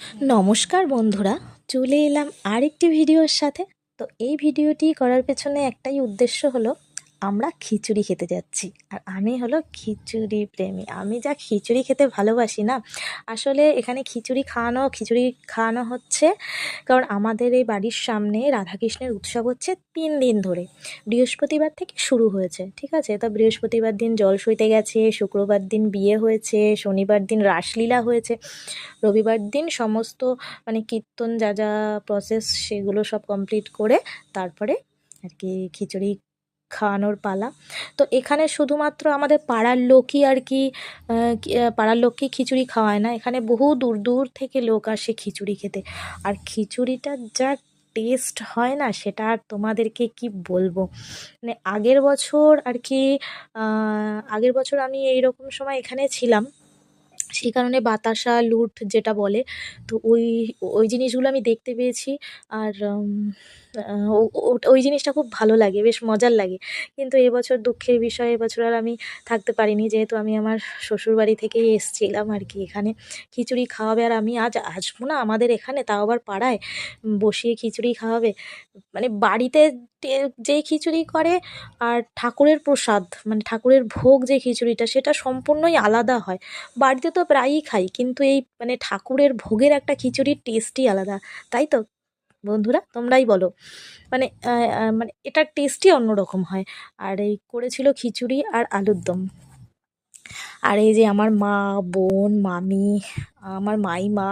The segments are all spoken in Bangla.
নমস্কার বন্ধুরা, চলে এলাম আরেকটি ভিডিওর সাথে। তো এই ভিডিওটি করার পেছনে একটাই উদ্দেশ্য হলো, আমরা খিচুড়ি খেতে যাচ্ছি। আর আমি হলো খিচুড়ি প্রেমী, আমি যা খিচুড়ি খেতে ভালোবাসি না। আসলে এখানে খিচুড়ি খাওয়ানো হচ্ছে কারণ আমাদের এই বাড়ির সামনে রাধাকৃষ্ণের উৎসব হচ্ছে 3 দিন ধরে। বৃহস্পতিবার থেকে শুরু হয়েছে, ঠিক আছে? তা বৃহস্পতিবার দিন জল সইতে গেছে, শুক্রবার দিন বিয়ে হয়েছে, শনিবার দিন রাসলীলা হয়েছে, রবিবার দিন সমস্ত মানে কীর্তন যা যা প্রসেস সেগুলো সব কমপ্লিট করে তারপরে আর কি খিচুড়ি খাওয়ানোর পালা। তো এখানে শুধুমাত্র আমাদের পাড়ার লোকই আর কি পাড়ার লোককে খিচুড়ি খাওয়ায় না, এখানে বহু দূর দূর থেকে লোক আসে খিচুড়ি খেতে। আর খিচুড়িটা যা টেস্ট হয় না, সেটা আর তোমাদেরকে কি বলবো। মানে আগের বছর আমি এইরকম সময় এখানে ছিলাম, সেই কারণে বাতাসা লুট যেটা বলে, তো ওই ওই জিনিসগুলো আমি দেখতে পেয়েছি। আর ওই জিনিসটা খুব ভালো লাগে, বেশ মজার লাগে। কিন্তু এবছর দুঃখের বিষয়, এবছর আর আমি থাকতে পারিনি, যেহেতু আমি আমার শ্বশুরবাড়ি থেকেই এসেছিলাম আর কি এখানে খিচুড়ি খাওয়াবে। আর আমি আজ আসবো না আমাদের এখানে, তাও আবার পাড়ায় বসিয়ে খিচুড়ি খাওয়াবে। মানে বাড়িতে যেই খিচুড়ি করে আর ঠাকুরের প্রসাদ মানে ঠাকুরের ভোগ যে খিচুড়িটা, সেটা সম্পূর্ণই আলাদা হয়। বাড়িতে তো প্রায়ই খাই, কিন্তু এই মানে ঠাকুরের ভোগের একটা খিচুড়ির টেস্টই আলাদা, তাই তো বন্ধুরা? তোমরাই বলো। মানে এটার টেস্টই অন্যরকম হয়। আর এই করেছিল খিচুড়ি আর আলুর দম। আর এই যে আমার মা, বোন, মামি, আমার মাইমা,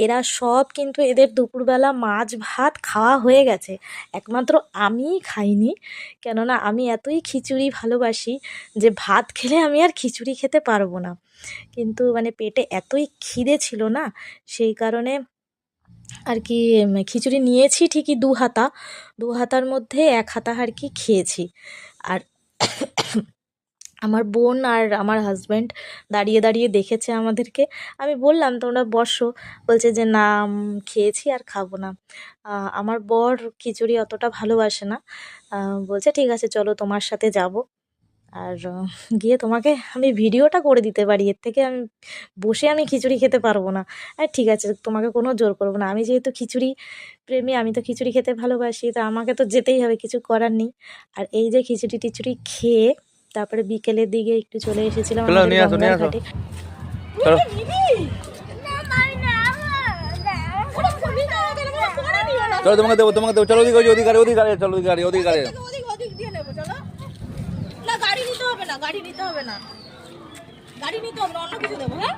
এরা সব কিন্তু এদের দুপুরবেলা মাছ ভাত খাওয়া হয়ে গেছে। একমাত্র আমিই খাইনি, কেননা আমি এতই খিচুড়ি ভালোবাসি যে ভাত খেলে আমি আর খিচুড়ি খেতে পারবো না। কিন্তু মানে পেটে এতই খিদে ছিল না, সেই কারণে আর কি খিচুড়ি নিয়েছি ঠিকই 2 হাতা, 2 হাতার মধ্যে 1 হাতা আর কি খেয়েছি। আর আমার বোন আর আমার হাজব্যান্ড দাঁড়িয়ে দাঁড়িয়ে দেখেছে আমাদেরকে। আমি বললাম তোমরা বসো, বলছে যে না খেয়েছি আর খাবো না। আমার বর খিচুড়ি অতটা ভালোবাসে না, বলছে ঠিক আছে চলো তোমার সাথে যাব। আর গিয়ে তোমাকে আমি ভিডিওটা করে দিতে পারি, এর থেকে আমি খিচুড়ি খেতে পারবো না। আর ঠিক আছে, তোমাকে কোনো জোর করবো না, আমি যেহেতু খিচুড়ি প্রেমী, আমি তো খিচুড়ি খেতে ভালোবাসি, তা আমাকে তো যেতেই হবে, কিছু করার নেই। আর এই যে খিচুড়ি টিচুড়ি খেয়ে তারপরে বিকেলের দিকে একটু চলে এসেছিলাম আমাদের গঙ্গার ঘাটে। চলো তোমাকে দেবো চলো ওদিকে চলো ওদিকে না গাড়ি নিতে হবে না, গাড়ি নিতে হবে না, অন্য কিছু দেবো। হ্যাঁ